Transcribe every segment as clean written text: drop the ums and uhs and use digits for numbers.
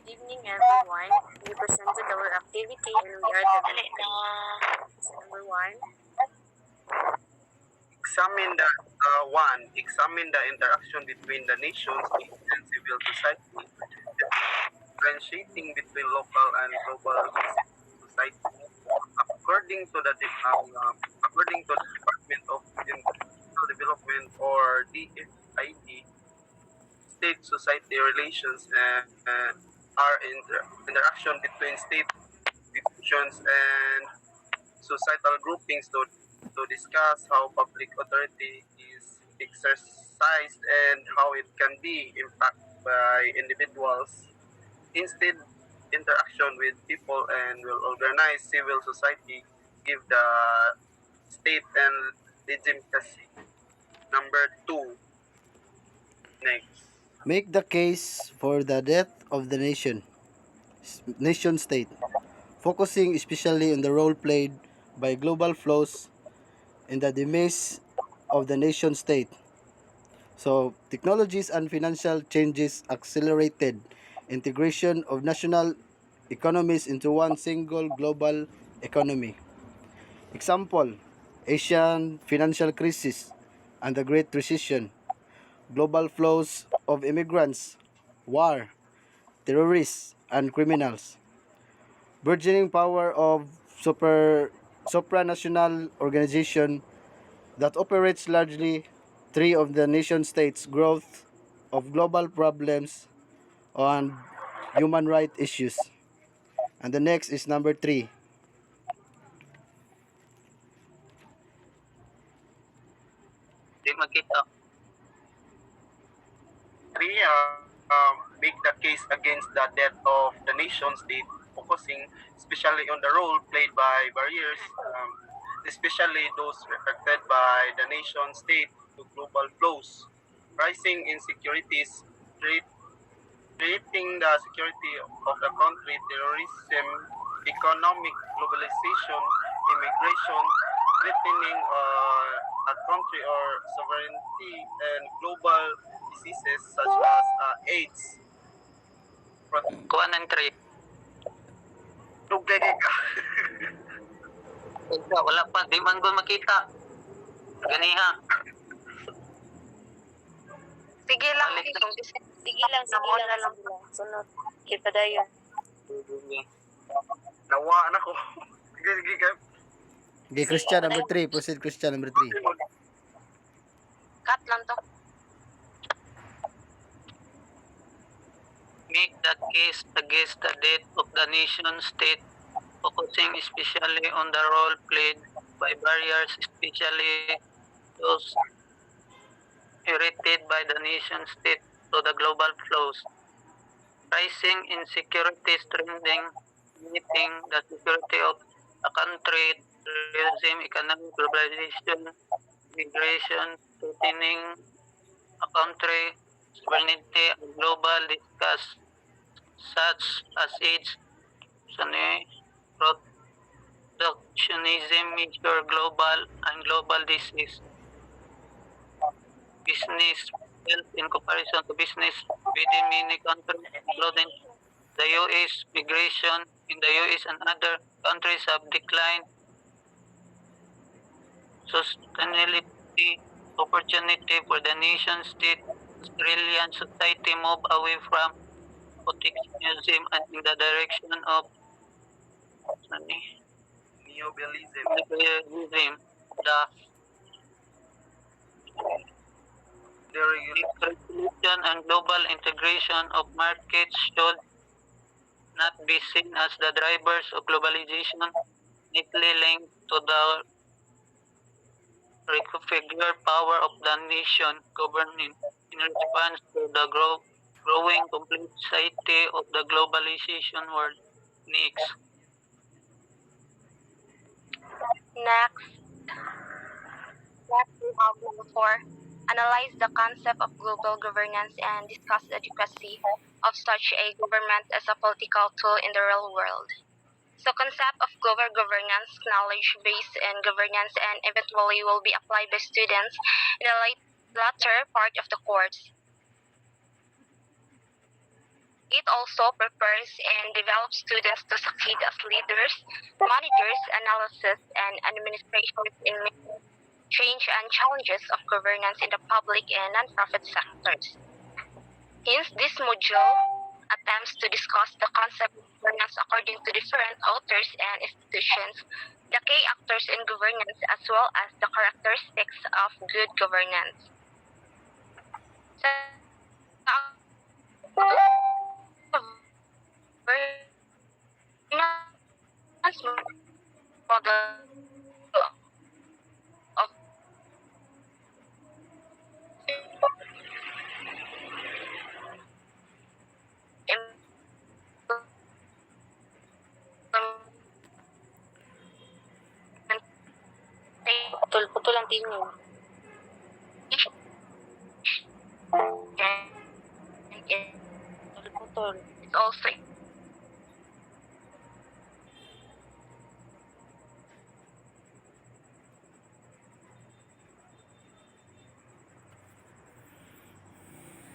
Good evening, everyone. We presented our activity and we are the So number one, Examine the interaction between the nations, state, and civil society, differentiating between local and global society. According to the Department of Industrial Development or DFID, state society relations are interaction between state institutions and societal groupings to discuss how public authority is exercised and how it can be impacted by individuals. Instead, interaction with people and will organize civil society give the state and legitimacy. Number two, next. Make the case for the death of the nation state, focusing especially on the role played by global flows in the demise of the nation state. So, technologies and financial changes accelerated integration of national economies into one single global economy. Example, Asian financial crisis and the Great Recession, global flows of immigrants, war, terrorists, and criminals. Burgeoning power of supranational organization that operates largely three of the nation states' growth of global problems and human rights issues. And the next is number three. Di makita. Three, make the case against the death of the nation state, focusing especially on the role played by barriers, especially those affected by the nation state to global flows, rising insecurities, creating the security of the country, terrorism, economic globalization, immigration, threatening a country or sovereignty, and global diseases such as AIDS. Kuha ng trade. Tugay ka. Wala pa, di man ko makita. Ganiha. sige lang. Sige lang. Sunod. Kita dayon. Nawa na ko. Sige ka. Okay, Christian number three. Proceed, Christian number three. Cut lang to. Make the case against the death of the nation state, focusing especially on the role played by barriers, especially those irritated by the nation state to the global flows. Rising insecurities trending, limiting the security of a country, terrorism, economic globalization, migration, threatening a country, sovereignty, and global discuss such as AIDS, protectionism, major global and global disease, business health in comparison to business within many countries, including the U.S. Migration in the U.S. and other countries have declined. Sustainability opportunity for the nation state, Australian society move away from protectionism and in the direction of neoliberalism. The regulation and global integration of markets should not be seen as the drivers of globalization, neatly linked to the reconfigured power of the nation governing in response to the growing complexity of the globalization world. Next. Next, we have number 4. Analyze the concept of global governance and discuss the adequacy of such a government as a political tool in the real world. So, concept of global governance, knowledge-based and governance, and eventually will be applied by students in the latter part of the course. It also prepares and develops students to succeed as leaders, managers, analysts, and administrators in meeting change and challenges of governance in the public and nonprofit sectors. Hence, this module attempts to discuss the concept of governance according to different authors and institutions, the key actors in governance, as well as the characteristics of good governance. So, governance model of Putol-putol ang tingin. Putol-putol. It's also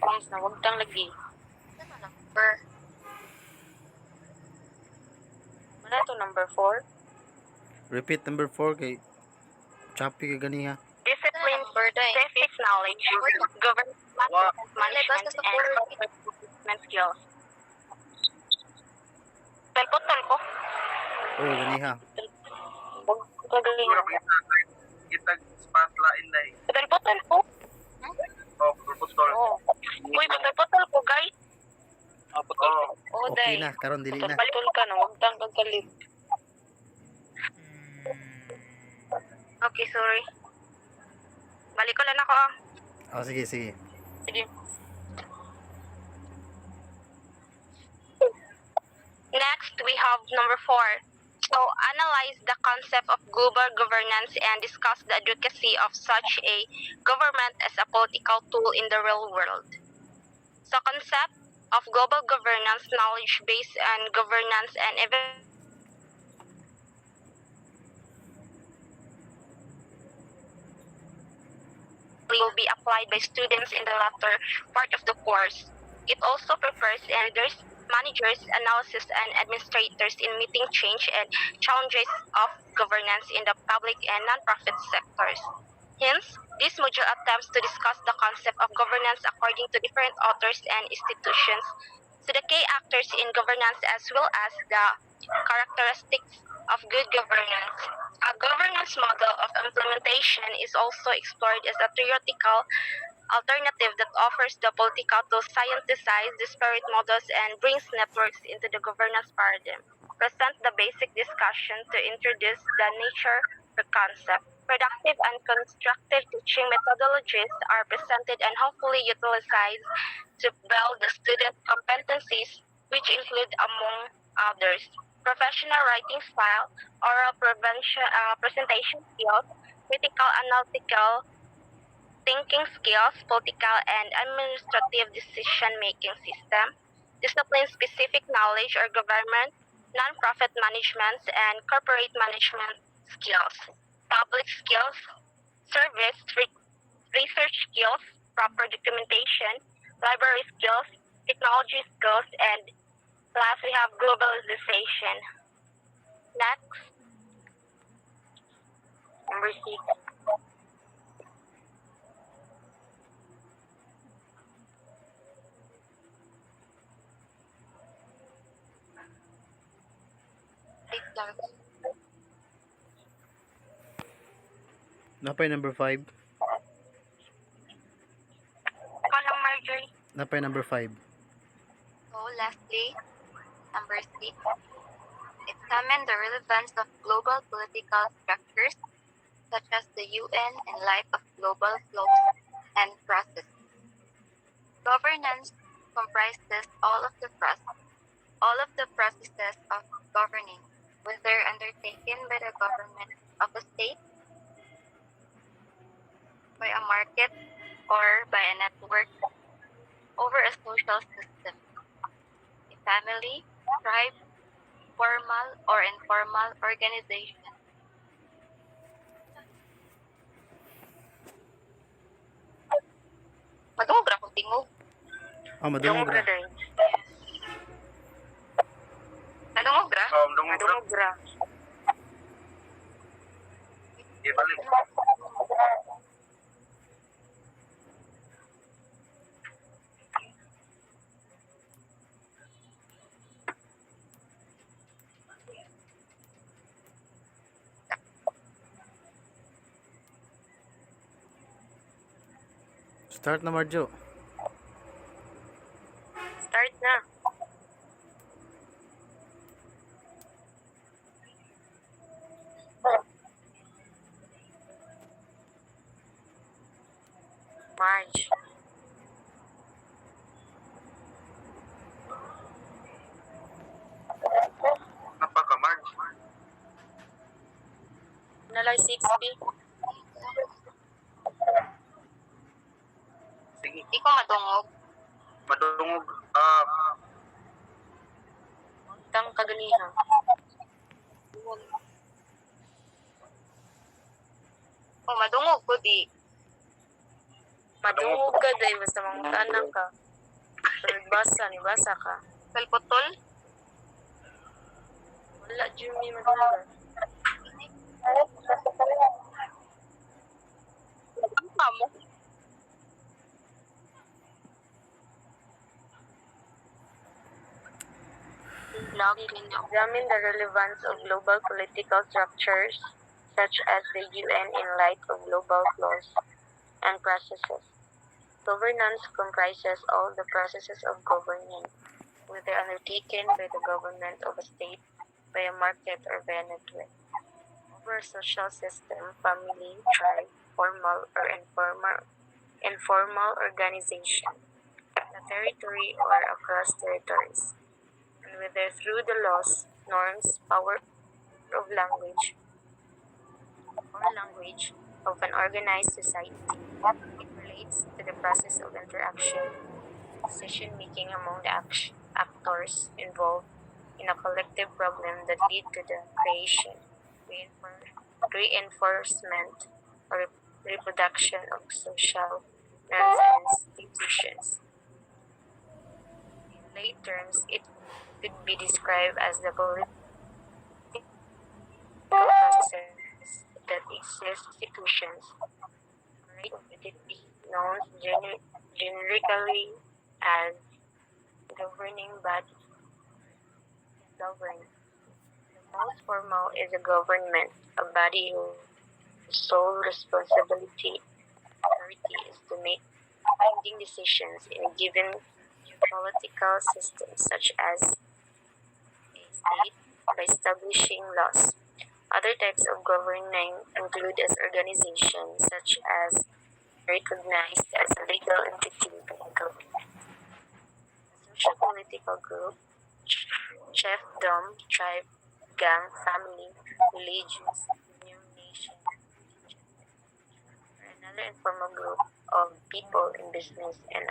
Pangis na, wag tang lagi. number Mana to number 4? Repeat number 4 kay choppy ka gani ha. discipline, civic knowledge, government management, and corporate management skills. Putol ko. Oh, gani ha. Wag lagi. Kita spotlight na eh. Putol-putol ko. Oh, putol. Oh. Uy, putol-putol ko, guys. Oh, putol. Oh, Okay day. na, karon dili na. Putol ka na, wag tang kagalit. Okay, sorry. Balik ko lang ako. Oh, sige, sige. Sige. Next, we have number 4. So, analyze the concept of global governance and discuss the advocacy of such a government as a political tool in the real world. So, concept of global governance, knowledge based on governance and will be applied by students in the latter part of the course. It also prepares leaders, managers, analysts, and administrators in meeting change and challenges of governance in the public and nonprofit sectors. Hence, this module attempts to discuss the concept of governance according to different authors and institutions, to the key actors in governance as well as the characteristics of good governance. A governance model of implementation is also explored as a theoretical alternative that offers the political to scienticize disparate models and brings networks into the governance paradigm. Present the basic discussion to introduce the nature of the concept. Productive and constructive teaching methodologies are presented and hopefully utilized to build the student competencies, which include, among others, professional writing style, oral presentation skills, critical analytical thinking skills, political and administrative decision-making system, discipline-specific knowledge or government, non-profit management, and corporate management skills, public skills, service, research skills, proper documentation, library skills, technology skills, and last we have globalization. Next. Number 6. Napay number 5. Walang Marjorie. Napay number 5. So, lastly, number 6. Examine the relevance of global political structures such as the UN in light of global flows and processes. Governance comprises all of the processes of governing, whether undertaken by the government of a state, by a market, or by a network over a social system, a family, tribe, formal or informal organization. Madungog ra kung tingog. Oh, madungog Yung ra. day. Madungog ra. Ibalik. Start na, Marjo. Start na. March. Napaka March. Nalay 6B. Sige. Ikaw madungog. Madungog. Tang kaganiha. O madungog ko di. Madungog ka day basta mangutanang ka. Pero basa ka. Kalputol. Wala Jimmy madungog. Kamo. Lagi ninyo. Examine the relevance of global political structures such as the UN in light of global flows and processes. Governance comprises all the processes of governing, whether undertaken by the government of a state, by a market, or by a network. Over a social system, family, tribe, formal or informal organization, a territory or across territories, and whether through the laws, norms, power of language, of an organized society. It relates to the process of interaction, decision making among the actors involved in a collective problem that lead to the creation, reinforcement, or reproduction of social norms and institutions. In lay terms, it could be described as the political processes that exist institutions, right? It is known generically as governing body. Govern. The most formal is a government, a body whose sole responsibility authority is to make binding decisions in a given political system, such as a state, by establishing laws. Other types of governing include as organizations, such as recognized as a legal entity by the government. A social political group, chiefdom, tribe, gang, family, religious, denomination, or another informal group of people in business and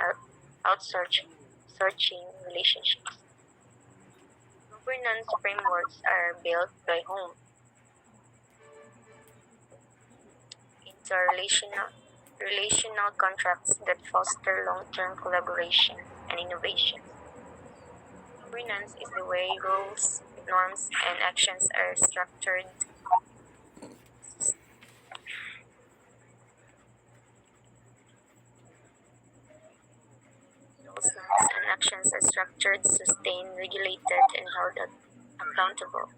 outsourcing relationships. Governance frameworks are built by whom? Interrelational contracts that foster long-term collaboration and innovation. Governance is the way rules, norms, and actions are structured. Rules, norms, and actions are structured, sustained, regulated, and held accountable.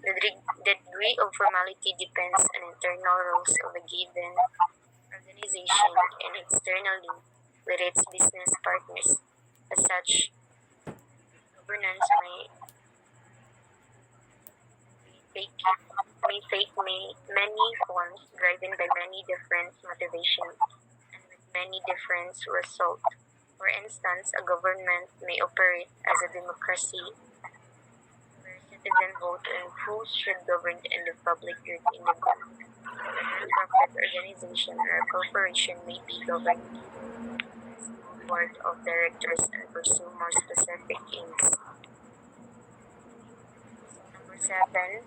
The degree of formality depends on internal rules of a given organization and externally with its business partners. As such, governance may take many forms, driven by many different motivations and with many different results. For instance, a government may operate as a democracy, where citizens vote on who should govern and the public good in the good. A non-profit organization or a corporation may be governed as a board of directors and pursue more specific aims. Number 7.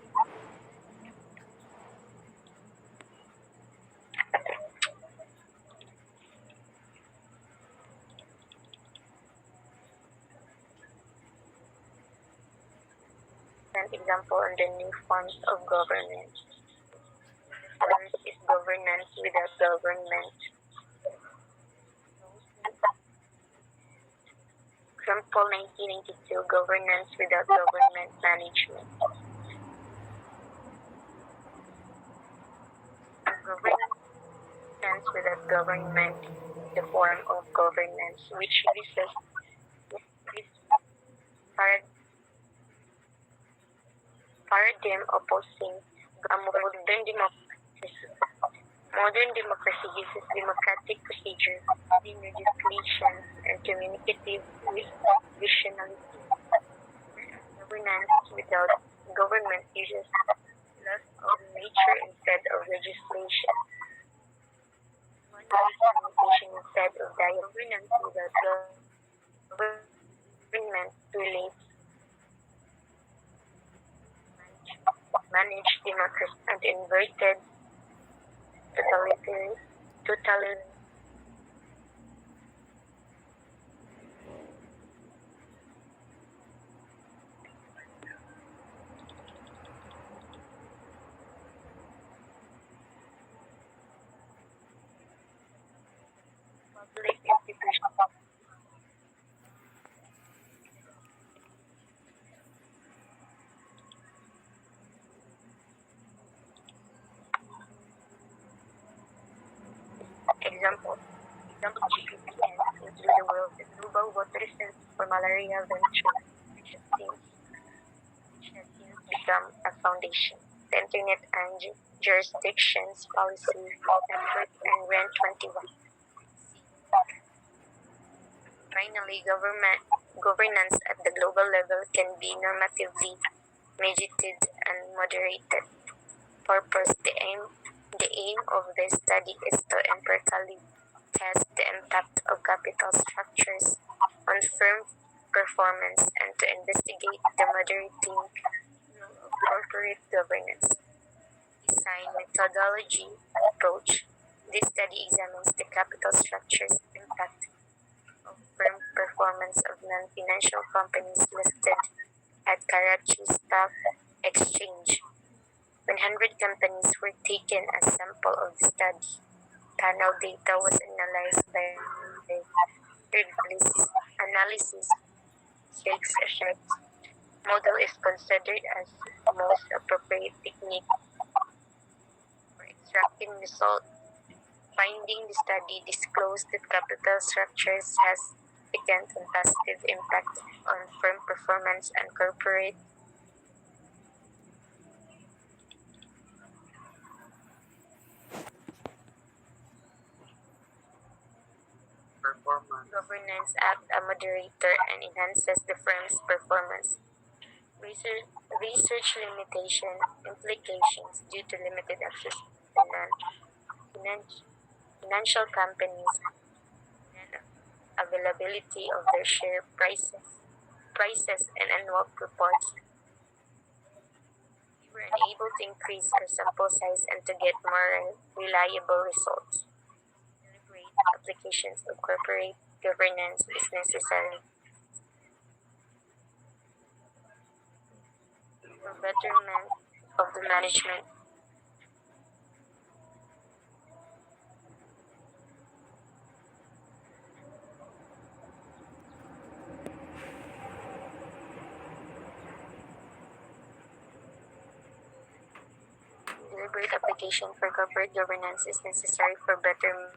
important example on the new forms of government. First is governance without government. Example 1992, governance without government management. Governance without government is the form of governance which uses this paradigm opposing a modern democracy. Modern democracy uses democratic procedure, legislation, and communicative visionality. Governance without government uses laws of nature instead of legislation. One way communication instead of dialogue. Governance without government relates managed democracy and inverted totalitarian. Public institutions. Example GPPN include the world, the Global Water Center for Malaria Venture, which has since become a foundation. The Internet and Jurisdictions Policy Network and REN 21. Finally, governance at the global level can be normatively mediated and moderated. Purpose: the aim of this study is to empirically test the impact of capital structures on firm performance and to investigate the moderating role of corporate governance. Design methodology approach. This study examines the capital structures impact of firm performance of non-financial companies listed at Karachi Stock Exchange. 100 companies were taken as sample of the study. Panel data was analyzed by analysis takes effect. Model is considered as the most appropriate technique for extracting results. Finding the study disclosed that capital structures has significant and positive impact on firm performance and corporate Performance. governance act a moderator and enhances the firm's performance. Research limitation implications due to limited access to financial companies and availability of their share prices and annual reports. We were unable to increase our sample size and to get more reliable results. Deliberate applications of corporate governance is necessary for betterment of the management. Deliberate application for corporate governance is necessary for betterment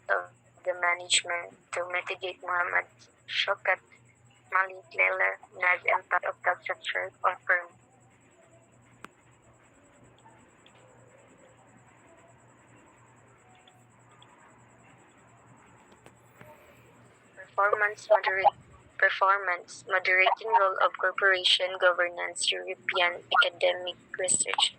of the management to mitigate Muhammad Shaukat Malik Leila Nad's impact of tax structure on firm. Performance moderating role of corporation governance European academic research.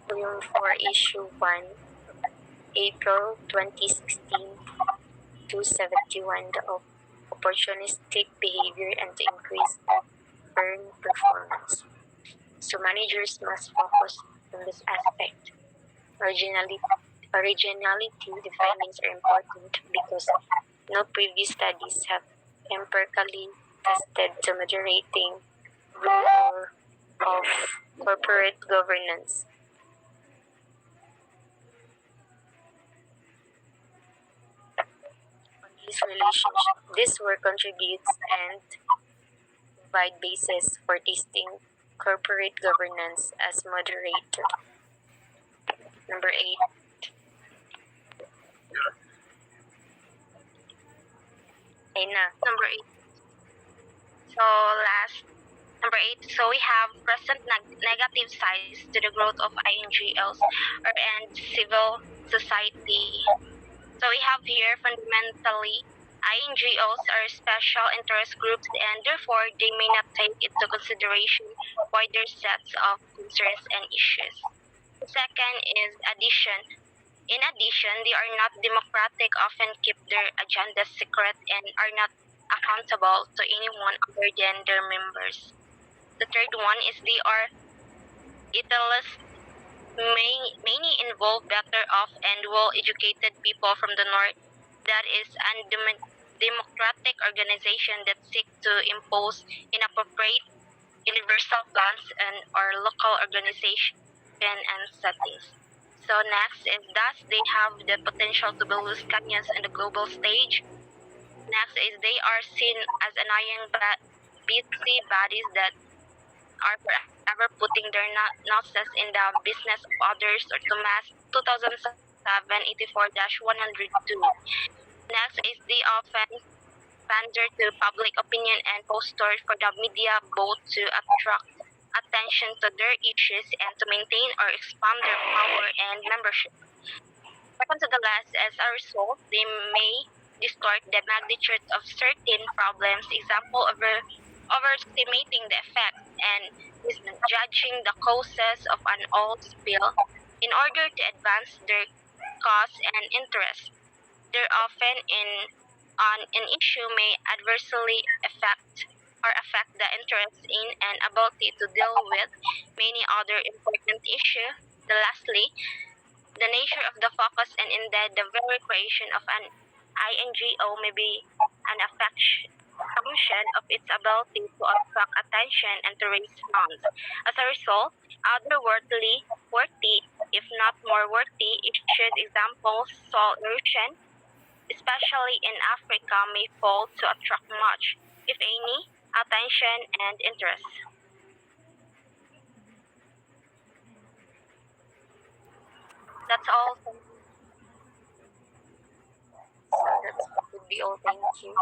Volume 4 Issue 1 April 2016 271 The opportunistic behavior and to increase firm performance. So managers must focus on this aspect. Originally originality, the findings are important because no previous studies have empirically tested the moderating role of corporate governance. On this relationship, this work contributes and provide basis for testing corporate governance as moderator. Number 8. Aina. Number 8. So last, number 8. So we have present negative sides to the growth of INGOs and civil society. So we have here fundamentally INGOs are special interest groups and therefore they may not take into consideration wider sets of concerns and issues. The second is addition. In addition, they are not democratic, often keep their agendas secret, and are not accountable to anyone other than their members. The third one is they are elitist. Many involve better off and well-educated people from the north. That is democratic organization that seek to impose inappropriate universal plans and or local organization and settings. So next is thus they have the potential to be loose canyons in the global stage. Next is they are seen as annoying busy bodies that are forever putting their noses in the business of others or to mass 2007-84-102. Next is they often pander to public opinion and posters for the media both to attract attention to their issues and to maintain or expand their power and membership. Second to the last, as a result, they may distort the magnitude of certain problems, example overestimating the effect and misjudging the causes of an oil spill in order to advance their cause and interest. They're often on an issue may adversely affect the interest in and ability to deal with many other important issues. Lastly, the nature of the focus and indeed the very creation of an INGO may be an function of its ability to attract attention and to raise funds. As a result, other worthy, if not more worthy, issues examples solution, especially in Africa, may fall to attract much, if any, attention and interest. That's all. So that would be all. Thank you.